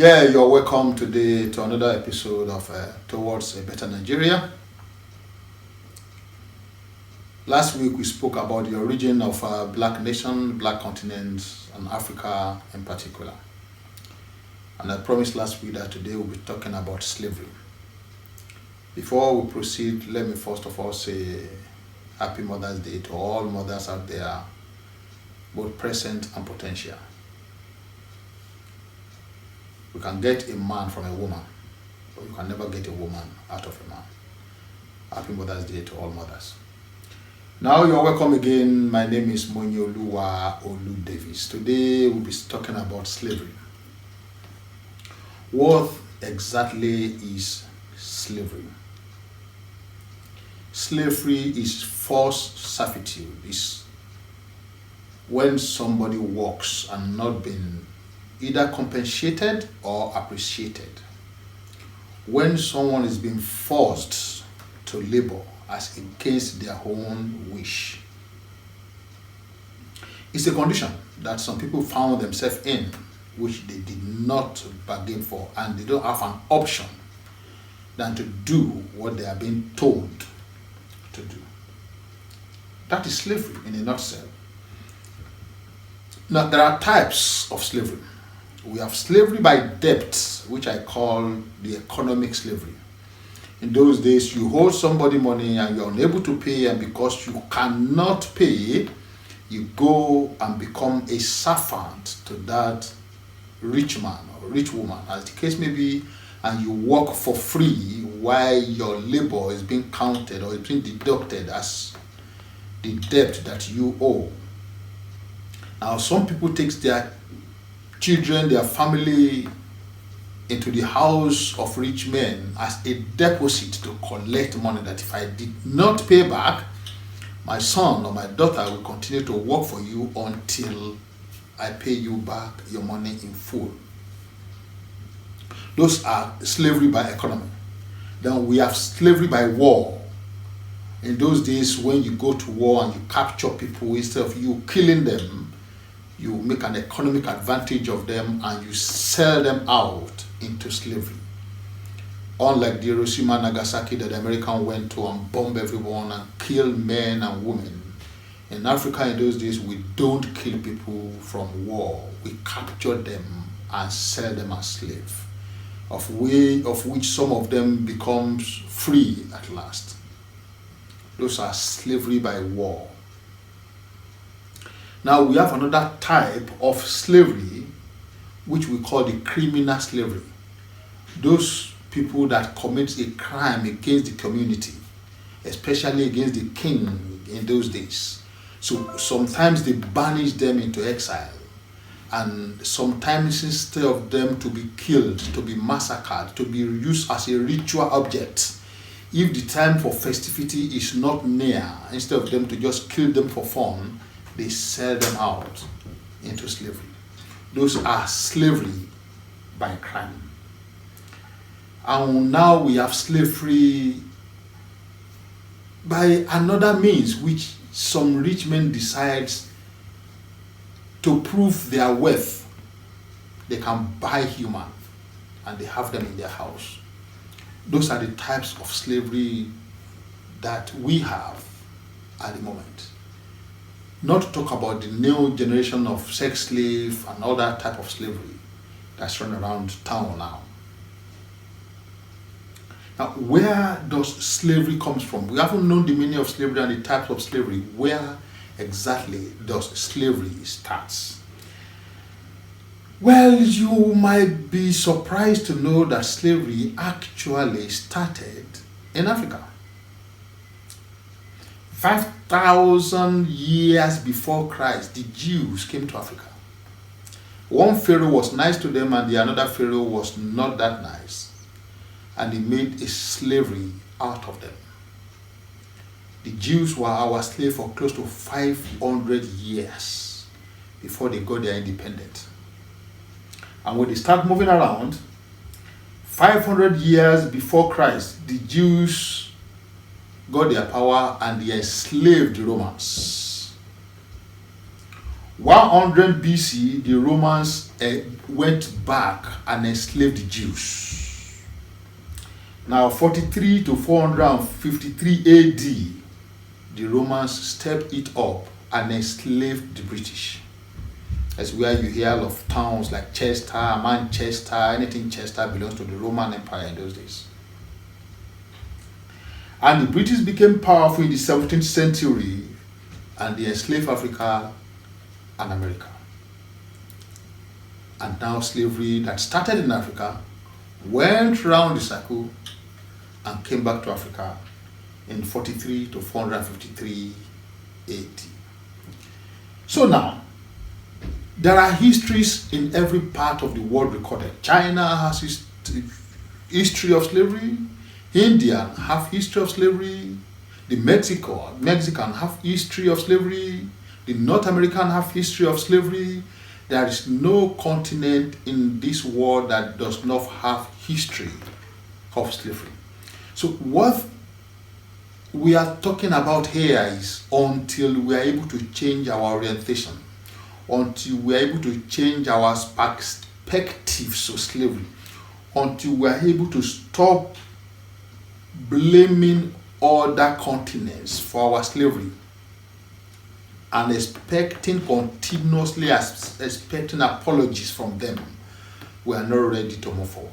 Yeah, you're welcome today to another episode of Towards a Better Nigeria. Last week we spoke about the origin of Black nation, Black continent, and Africa in particular. And I promised last week that today we'll be talking about slavery. Before we proceed, let me first of all say Happy Mother's Day to all mothers out there, both present and potential. You can get a man from a woman, but you can never get a woman out of a man. Happy Mother's Day to all mothers. Now you're welcome again. My name is Monyoluwa Olu Davis. Today we'll be talking about slavery. What exactly is slavery? Slavery is forced servitude. It's when somebody works and not being either compensated or appreciated. When someone is being forced to labor as against their own wish. It's a condition that some people found themselves in which they did not bargain for, and they don't have an option than to do what they are being told to do. That is slavery in a nutshell. Now, there are types of slavery. We have slavery by debt, which I call the economic slavery. In those days, you hold somebody money and you're unable to pay, and because you cannot pay, you go and become a servant to that rich man or rich woman, as the case may be, and you work for free while your labor is being counted or is being deducted as the debt that you owe. Now, some people take their children, their family into the house of rich men as a deposit to collect money, that if I did not pay back, my son or my daughter will continue to work for you until I pay you back your money in full. Those are slavery by economy. Then we have slavery by war. In those days, when you go to war and you capture people, instead of you killing them, you make an economic advantage of them and you sell them out into slavery. Unlike the Hiroshima Nagasaki that the Americans went to and bombed everyone and killed men and women, in Africa in those days we don't kill people from war. We capture them and sell them as slaves, of which some of them becomes free at last. Those are slavery by war. Now we have another type of slavery which we call the criminal slavery. Those people that commit a crime against the community, especially against the king in those days. So sometimes they banish them into exile, and sometimes instead of them to be killed, to be massacred, to be used as a ritual object, if the time for festivity is not near, instead of them to just kill them for fun, they sell them out into slavery. Those are slavery by crime. And now we have slavery by another means, which some rich men decides to prove their worth. They can buy human and they have them in their house. Those are the types of slavery that we have at the moment. Not to talk about the new generation of sex slave and all that type of slavery that's run around town now. Now, where does slavery comes from? We haven't known the meaning of slavery and the types of slavery. Where exactly does slavery start? Well, you might be surprised to know that slavery actually started in Africa. 5,000 years before Christ, the Jews came to Africa. One Pharaoh was nice to them and the another Pharaoh was not that nice. And he made a slavery out of them. The Jews were our slaves for close to 500 years before they got their independence. And when they start moving around, 500 years before Christ, the Jews got their power and they enslaved the Romans. 100 BC, the Romans went back and enslaved the Jews. Now, 43 to 453 AD, the Romans stepped it up and enslaved the British. That's where you hear of towns like Chester, Manchester, anything Chester belongs to the Roman Empire in those days. And the British became powerful in the 17th century and they enslaved Africa and America. And now slavery that started in Africa went round the circle and came back to Africa in 43 to 453 AD. So now, there are histories in every part of the world recorded. China has history of slavery. India have history of slavery. The Mexican have history of slavery. The North American have history of slavery. There is no continent in this world that does not have history of slavery. So what we are talking about here is until we are able to change our orientation, until we are able to change our perspectives of slavery, until we are able to stop blaming other continents for our slavery and expecting apologies from them, we are not ready to move forward.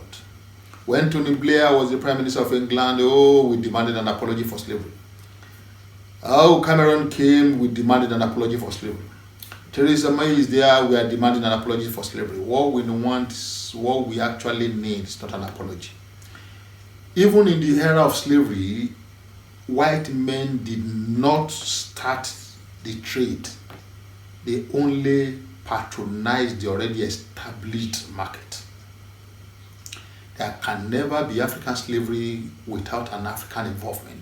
When Tony Blair was the Prime Minister of England, we demanded an apology for slavery. Cameron came, we demanded an apology for slavery. Theresa May is there, we are demanding an apology for slavery. What we want, what we actually need is not an apology. Even in the era of slavery, white men did not start the trade. They only patronized the already established market. There can never be African slavery without an African involvement.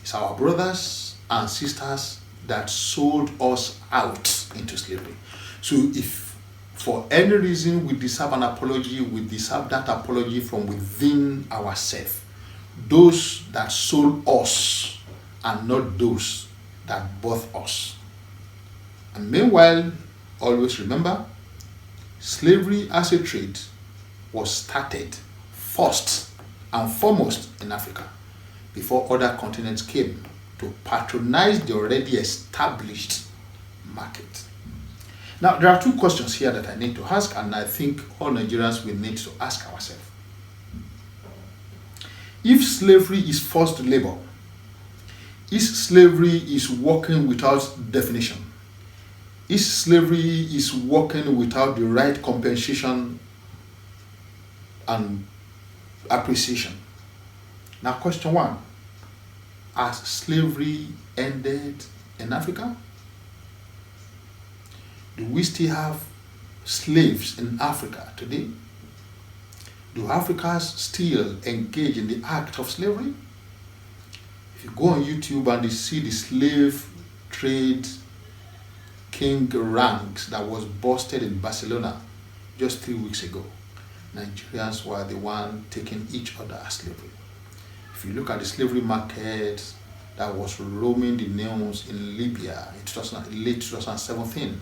It's our brothers and sisters that sold us out into slavery. So if for any reason we deserve an apology, we deserve that apology from within ourselves. Those that sold us and not those that bought us. And meanwhile, always remember, slavery as a trade was started first and foremost in Africa before other continents came to patronize the already established market. Now, there are two questions here that I need to ask, and I think all Nigerians will need to ask ourselves. If slavery is forced labor, if slavery is working without definition, if slavery is working without the right compensation and appreciation. Now, question one, has slavery ended in Africa? Do we still have slaves in Africa today? Do Africans still engage in the act of slavery? If you go on YouTube and you see the slave trade king ranks that was busted in Barcelona just 3 weeks ago, Nigerians were the one taking each other as slavery. If you look at the slavery market that was roaming the news in Libya in late 2017,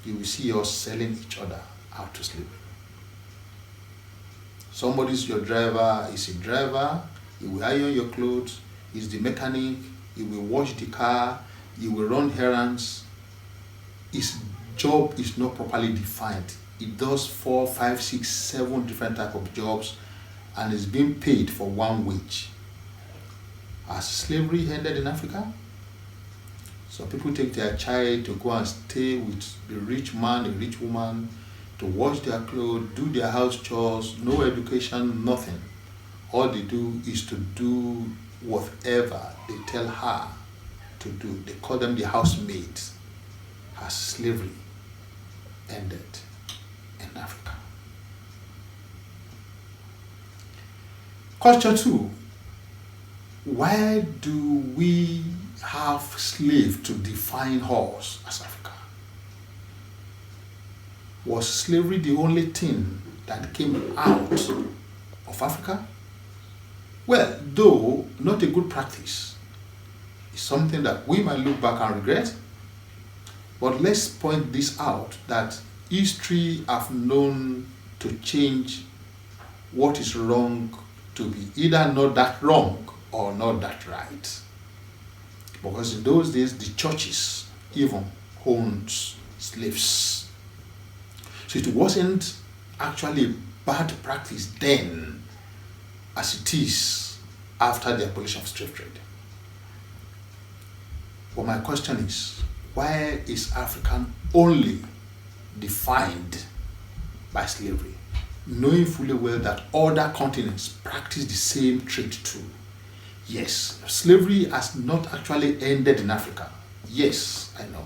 you will see us selling each other out to slavery. Somebody's your driver, is a driver, he will iron your clothes, he's the mechanic, he will wash the car, he will run errands. His job is not properly defined. He does 4, 5, 6, 7 different types of jobs and is being paid for one wage. Has slavery ended in Africa? So people take their child to go and stay with the rich man, the rich woman, to wash their clothes, do their house chores, no education, nothing. All they do is to do whatever they tell her to do. They call them the housemaids. Has slavery ended in Africa? Question 2. Why do we have slaves to define us as Africa? Was slavery the only thing that came out of Africa? Well, though not a good practice, it's something that we might look back and regret. But let's point this out, that history have known to change what is wrong to be either not that wrong or not that right. Because in those days, the churches even owned slaves. So it wasn't actually bad practice then as it is after the abolition of slave trade. But my question is, why is African only defined by slavery, knowing fully well that other continents practice the same trade too? Yes, slavery has not actually ended in Africa. Yes, I know.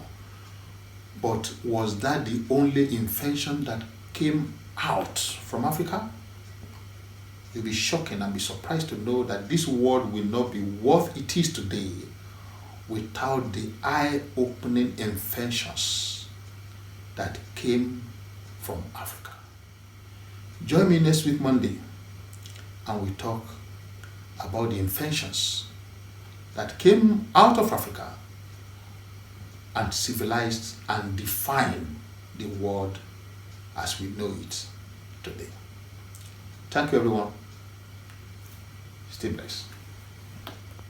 But was that the only invention that came out from Africa? You'll be shocked and be surprised to know that this world will not be what it is today without the eye-opening inventions that came from Africa. Join me next week Monday and we talk about the inventions that came out of Africa and civilized and defined the world as we know it today. Thank you, everyone. Stay blessed.